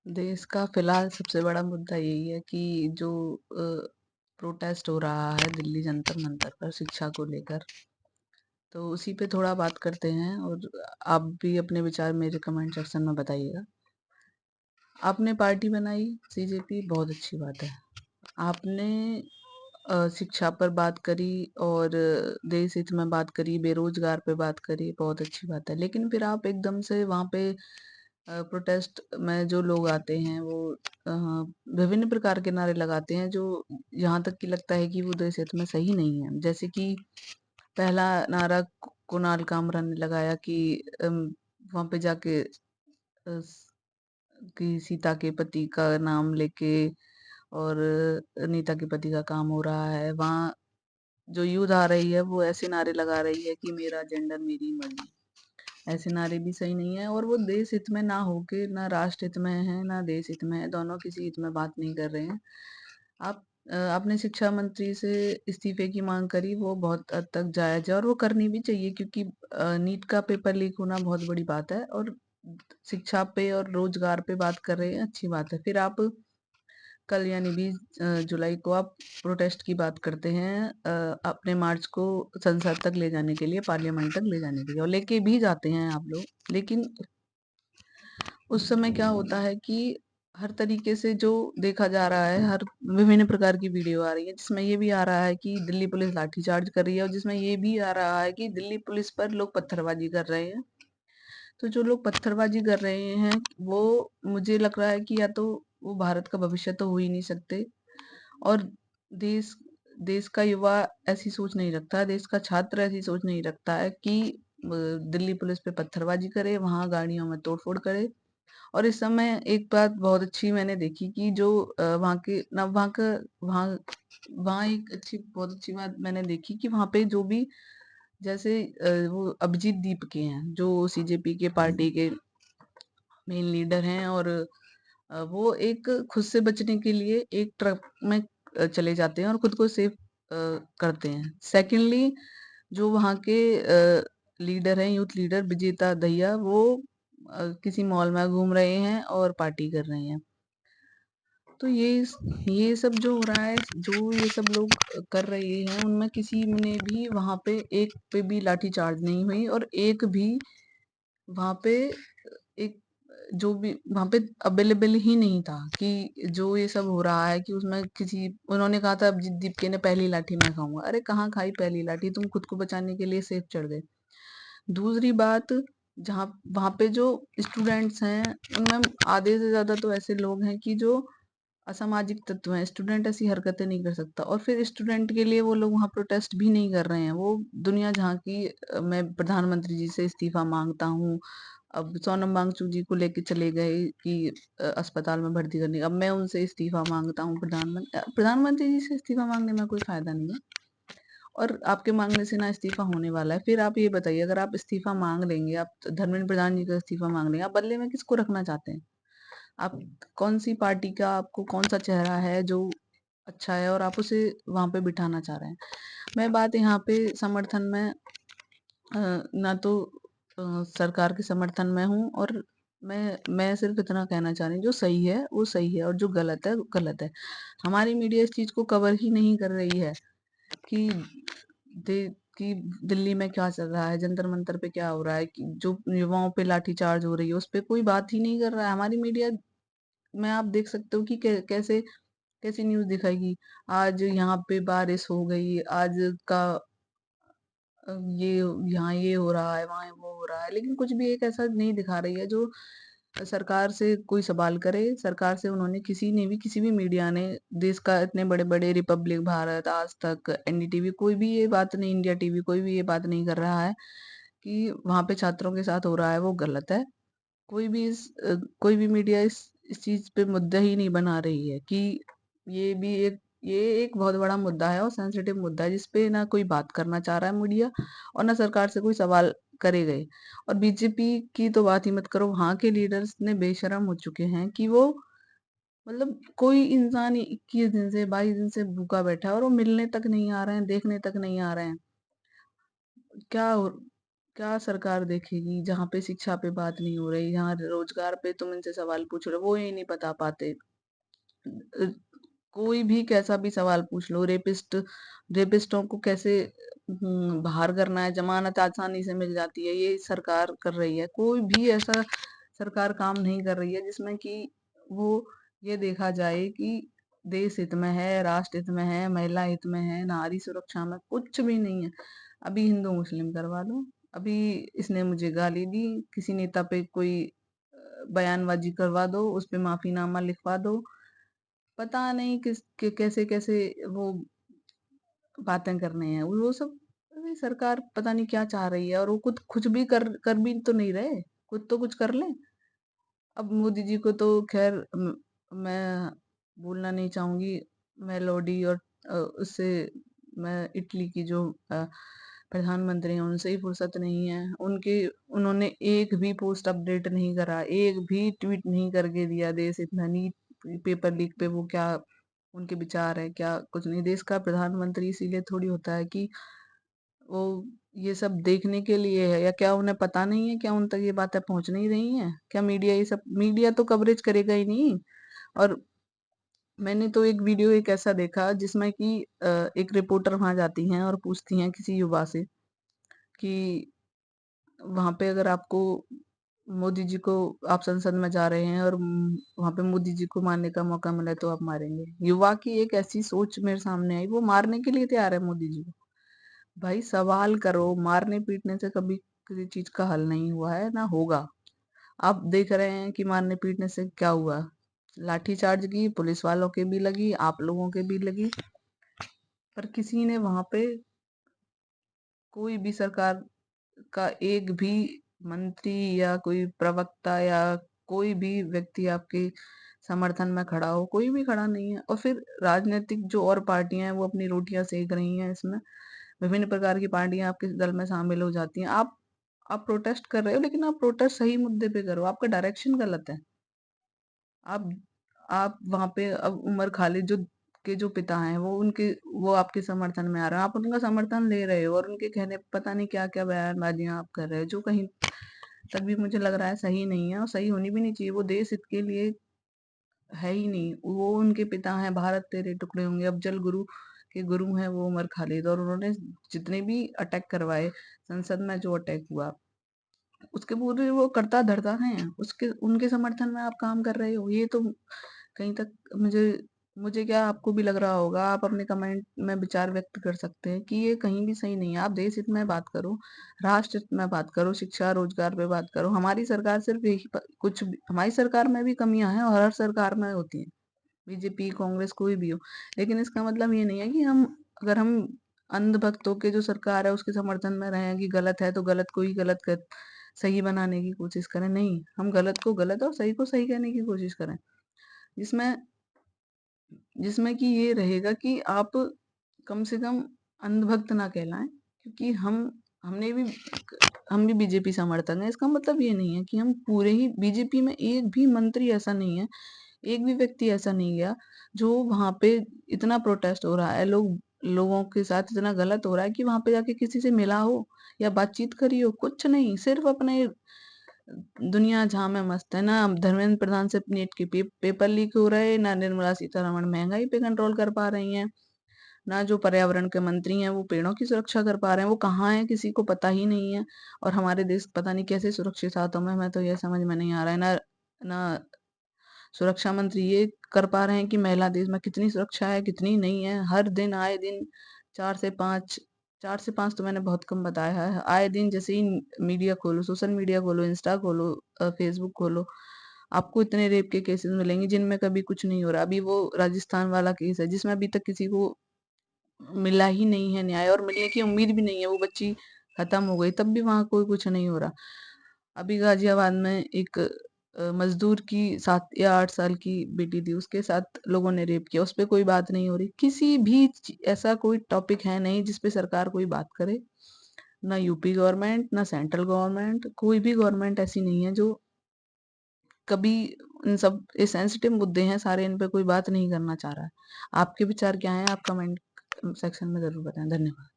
देश का फिलहाल सबसे बड़ा मुद्दा यही है कि जो प्रोटेस्ट हो रहा है दिल्ली जंतर मंतर पर शिक्षा को लेकर। तो उसी पे थोड़ा बात करते हैं और आप भी अपने विचार मेरे कमेंट सेक्शन में बताइएगा। आपने पार्टी बनाई सीजेपी, बहुत अच्छी बात है। आपने शिक्षा पर बात करी और देश हित में बात करी, बेरोजगार पे बात करी, बहुत अच्छी बात है। लेकिन फिर आप एकदम से वहाँ पे प्रोटेस्ट में जो लोग आते हैं वो अ, विभिन्न प्रकार के नारे लगाते हैं जो यहाँ तक कि लगता है कि वो देश हित में सही नहीं है। जैसे कि पहला नारा कुणाल कामरा ने लगाया कि वहाँ पे जाके कि सीता के पति का नाम लेके और नीता के पति का काम हो रहा है। वहाँ जो यूथ आ रही है वो ऐसे नारे लगा रही है कि मेरा जेंडर मेरी मर्जी। ऐसे नारे भी सही नहीं है और वो देश हित में ना होके ना राष्ट्र हित में है ना देश हित में है, दोनों किसी हित में बात नहीं कर रहे हैं। आपने शिक्षा मंत्री से इस्तीफे की मांग करी, वो बहुत हद तक जायज है और वो करनी भी चाहिए क्योंकि नीट का पेपर लीक होना बहुत बड़ी बात है और शिक्षा पे और रोजगार पे बात कर रहे हैं, अच्छी बात है। फिर आप कल यानी 20 जुलाई को आप प्रोटेस्ट की बात करते हैं अपने मार्च को संसद तक ले जाने के लिए, पार्लियामेंट तक ले जाने के लिए, और लेके भी जाते हैं आप लोग। लेकिन उस समय क्या होता है कि हर तरीके से जो देखा जा रहा है, हर विभिन्न प्रकार की वीडियो आ रही है जिसमें ये भी आ रहा है कि दिल्ली पुलिस लाठीचार्ज कर रही है और जिसमें ये भी आ रहा है कि दिल्ली पुलिस पर लोग पत्थरबाजी कर रहे हैं। तो जो लोग पत्थरबाजी कर रहे हैं वो, मुझे लग रहा है कि या तो वो भारत का भविष्य तो हो ही नहीं सकते, और देश देश का युवा ऐसी सोच नहीं रखता, देश का छात्र ऐसी सोच नहीं रखता है कि दिल्ली पुलिस पे पत्थरबाजी करे, वहां गाड़ियों में तोड़फोड़ करे। और इस समय एक बात बहुत अच्छी मैंने देखी कि जो वहाँ के ना वहाँ का वहाँ वहाँ एक अच्छी बहुत अच्छी बात मैंने देखी कि वहाँ पे जो भी जैसे वो अभिजीत दीप के हैं जो सीजेपी के पार्टी के मेन लीडर हैं, और वो एक खुद से बचने के लिए एक ट्रक में चले जाते हैं और खुद को सेफ करते हैं। सेकेंडली, जो वहाँ के लीडर हैं, यूथ लीडर विजेता दहिया, वो किसी मॉल में घूम रहे हैं और पार्टी कर रहे हैं। तो ये सब जो हो रहा है, जो ये सब लोग कर रहे हैं, उनमें किसी ने भी वहां पे एक पे भी लाठी चार्ज नहीं हुई और एक भी वहां पे एक जो भी वहां पे अवेलेबल ही नहीं था कि जो ये सब हो रहा है कि उसमें किसी, उन्होंने कहा था अभिजीत दीपके ने पहली लाठी मैं खाऊंगा। अरे कहाँ खाई पहली लाठी, तुम खुद को बचाने के लिए सेफ चढ़ गए। दूसरी बात, जहाँ वहां पे जो स्टूडेंट्स हैं उनमें आधे से ज्यादा तो ऐसे लोग हैं कि जो असामाजिक तत्व हैं। स्टूडेंट ऐसी हरकतें नहीं कर सकता, और फिर स्टूडेंट के लिए वो लोग वहाँ प्रोटेस्ट भी नहीं कर रहे हैं। वो दुनिया जहाँ की मैं प्रधानमंत्री जी से इस्तीफा मांगता हूँ। अब सोनम वांगचुक जी को लेके चले गए कि अस्पताल में भर्ती करने, अब मैं उनसे इस्तीफा मांगता हूँ। प्रधानमंत्री जी से इस्तीफा मांगने में कोई फायदा नहीं है और आपके मांगने से ना इस्तीफा होने वाला है। फिर आप ये बताइए, अगर आप इस्तीफा मांग लेंगे, आप धर्मेंद्र प्रधान जी का इस्तीफा मांग लेंगे, आप बदले में किसको रखना चाहते हैं? आप कौन सी पार्टी का, आपको कौन सा चेहरा है जो अच्छा है और आप उसे वहां पे बिठाना चाह रहे हैं? मैं बात यहाँ पे समर्थन में ना तो सरकार के समर्थन में हूँ, और मैं सिर्फ इतना कहना चाह रही हूँ जो सही है वो सही है और जो गलत है वो गलत है। हमारी मीडिया इस चीज को कवर ही नहीं कर रही है कि कि दिल्ली में क्या चल रहा है, जंतर मंतर पे क्या हो रहा है, कि जो युवाओं पे लाठीचार्ज हो रही है उस पे कोई बात ही नहीं कर रहा है हमारी मीडिया में। आप देख सकते हो कि कैसे कैसी न्यूज़ दिखाएगी, आज यहाँ पे बारिश हो गई, आज का ये यहाँ ये हो रहा है, वहाँ वो हो रहा है, लेकिन कुछ भी एक ऐसा नहीं दिखा रही है जो सरकार से कोई सवाल करे। सरकार से उन्होंने, किसी ने भी, किसी भी मीडिया ने, देश का इतने बड़े बड़े रिपब्लिक भारत, आज तक, एनडीटीवी, कोई भी ये बात नहीं, इंडिया टीवी, कोई भी ये बात नहीं कर रहा है कि वहाँ पे छात्रों के साथ हो रहा है वो गलत है। कोई भी मीडिया इस चीज पे मुद्दा ही नहीं बना रही है कि ये भी एक ये एक बहुत बड़ा मुद्दा है और सेंसिटिव मुद्दा है जिसपे ना कोई बात करना चाह रहा है मीडिया और ना सरकार से कोई सवाल करे गए। और बीजेपी की तो बात ही मत करो, वहां के लीडर्स ने बेशरम हो चुके हैं कि वो, मतलब कोई इंसान 21 दिन से 22 दिन से भूखा बैठा है और वो मिलने तक नहीं आ रहे हैं, देखने तक नहीं आ रहे हैं। क्या हो- क्या सरकार देखेगी जहाँ पे शिक्षा पे बात नहीं हो रही, जहाँ रोजगार पे तुम इनसे सवाल पूछ रहे हो वो ही नहीं बता पाते। अ, कोई भी कैसा भी सवाल पूछ लो, रेपिस्टों को कैसे बाहर करना है, जमानत आसानी से मिल जाती है, ये सरकार कर रही है। कोई भी ऐसा सरकार काम नहीं कर रही है जिसमें कि वो ये देखा जाए कि देश हित में है, राष्ट्र हित में है, महिला हित में है, नारी सुरक्षा में, कुछ भी नहीं है। अभी हिंदू मुस्लिम करवा दो, अभी इसने मुझे गाली दी, किसी नेता पे कोई बयानबाजी करवा दो, उस पे माफीनामा लिखवा दो, पता नहीं कैसे कैसे वो बातें करने हैं वो सब। अरे सरकार पता नहीं क्या चाह रही है, और वो खुद कुछ भी कर भी तो नहीं रहे, खुद तो कुछ कर ले। अब मोदी जी को तो खैर मैं बोलना नहीं चाहूंगी, मेलोडी और उससे मैं इटली की जो प्रधानमंत्री हैं उनसे ही फुर्सत नहीं है। उन्होंने एक भी पोस्ट अपडेट नहीं करा, एक भी ट्वीट नहीं करके दिया देश इतना नीट पेपर लीक पे वो क्या उनके विचार है, क्या कुछ नहीं। देश का प्रधानमंत्री इसीलिए थोड़ी होता है कि वो ये सब देखने के लिए है, या क्या उन्हें पता नहीं है, क्या उन तक ये बातें पहुंच नहीं रही हैं, क्या मीडिया तो कवरेज करेगा ही नहीं। और मैंने तो एक वीडियो एक ऐसा देखा जिसमें कि एक रिपोर्टर वहां जाती हैं और पूछती हैं किसी युवा से कि वहां पे अगर आपको मोदी जी को, आप संसद में जा रहे हैं और वहां पे मोदी जी को मारने का मौका मिले तो आप मारेंगे? युवा की एक ऐसी सोच मेरे सामने आई, वो मारने के लिए तैयार है मोदी जी को। भाई सवाल करो, मारने पीटने से कभी किसी चीज का हल नहीं हुआ है ना होगा। आप देख रहे हैं कि मारने पीटने से क्या हुआ, लाठीचार्ज की पुलिस वालों के भी लगी, आप लोगों के भी लगी, पर किसी ने वहां पे, कोई भी सरकार का एक भी मंत्री या कोई प्रवक्ता या कोई भी व्यक्ति आपके समर्थन में खड़ा हो, कोई भी खड़ा नहीं है। और फिर राजनीतिक जो और पार्टियां हैं वो अपनी रोटियां सेक रही हैं इसमें, विभिन्न प्रकार की पार्टियां आपके दल में शामिल हो जाती हैं। आप प्रोटेस्ट कर रहे हो, लेकिन आप प्रोटेस्ट सही मुद्दे पे करो, आपका डायरेक्शन गलत है। आप आप वहां पे अब उमर खालिद जो के जो पिता हैं वो आपके समर्थन में आ रहे हैं, आप उनका समर्थन ले रहे हो, और उनके कहने पे पता नहीं क्या क्या बयानबाजियां आप कर रहे हो जो कहीं तक भी मुझे लग रहा है सही नहीं है, और सही होनी भी नहीं चाहिए। वो देश हित के लिए है ही नहीं। वो उनके पिता हैं, भारत तेरे टुकड़े होंगे, अफजल गुरु के गुरु हैं वो उमर खालिद, और उन्होंने जितने भी अटैक करवाए, संसद में जो अटैक हुआ उसके पूरे वो करता धरता हैं, उसके उनके समर्थन में आप काम कर रहे हो। ये तो कहीं तक मुझे मुझे क्या, आपको भी लग रहा होगा, आप अपने कमेंट में विचार व्यक्त कर सकते हैं कि ये कहीं भी सही नहीं है। आप देश हित में बात करो, राष्ट्र हित में बात करो, शिक्षा रोजगार पे बात करो। हमारी सरकार सिर्फ हमारी सरकार में भी कमियां हैं, और हर सरकार में होती हैं, बीजेपी कांग्रेस कोई भी हो। लेकिन इसका मतलब ये नहीं है कि अगर हम अंधभक्त होके जो सरकार है उसके समर्थन में रहे हैं कि गलत है तो गलत को ही सही बनाने की कोशिश करें। नहीं, हम गलत को गलत और सही को सही कहने की कोशिश करें, जिसमें जिसमें कि ये रहेगा कि आप कम से कम अंधभक्त ना कहलाएं। क्योंकि हम भी बीजेपी समर्थक हैं, इसका मतलब ये नहीं है कि हम पूरे ही बीजेपी में, एक भी मंत्री ऐसा नहीं है, एक भी व्यक्ति ऐसा नहीं गया जो वहां पे, इतना प्रोटेस्ट हो रहा है, लोगों के साथ इतना गलत हो रहा है कि वहां पे जाके किसी से मिला हो या बातचीत करी हो, कुछ नहीं। सिर्फ अपने दुनिया जहां में मस्त है। ना धर्मेंद्र प्रधान से नीट के पेपर लीक हो रहे, ना निर्मला सीतारमण महंगाई पे कंट्रोल कर पा रही हैं, ना जो पर्यावरण के मंत्री हैं वो पेड़ों की सुरक्षा कर पा रहे हैं। वो कहाँ है किसी को पता ही नहीं है। और हमारे देश पता नहीं कैसे सुरक्षित हाथों में, मैं तो ये समझ में नहीं आ रहा है। ना ना सुरक्षा मंत्री ये कर पा रहे हैं कि महिला देश में कितनी सुरक्षा है कितनी नहीं है। हर दिन आए दिन 4 से 5, 4 से 5 तो मैंने बहुत कम बताया है, आए दिन जैसे ही मीडिया खोलो, सोशल मीडिया खोलो, इंस्टा खोलो, फेसबुक खोलो, आपको इतने रेप के केसेस मिलेंगे जिनमें कभी कुछ नहीं हो रहा। अभी वो राजस्थान वाला केस है जिसमें अभी तक किसी को मिला ही नहीं है न्याय, और मिलने की उम्मीद भी नहीं है। वो बच्ची खत्म हो गई तब भी वहां कोई कुछ नहीं हो रहा। अभी गाजियाबाद में एक मजदूर की 7 या 8 साल की बेटी थी, उसके साथ लोगों ने रेप किया, उस पे कोई बात नहीं हो रही। किसी भी ऐसा कोई टॉपिक है नहीं जिसपे सरकार कोई बात करे। ना यूपी गवर्नमेंट, ना सेंट्रल गवर्नमेंट, कोई भी गवर्नमेंट ऐसी नहीं है जो कभी, इन सब ये सेंसिटिव मुद्दे हैं सारे, इन पे कोई बात नहीं करना चाह रहा है। आपके विचार क्या हैं? आप कमेंट सेक्शन में जरूर बताएं। धन्यवाद।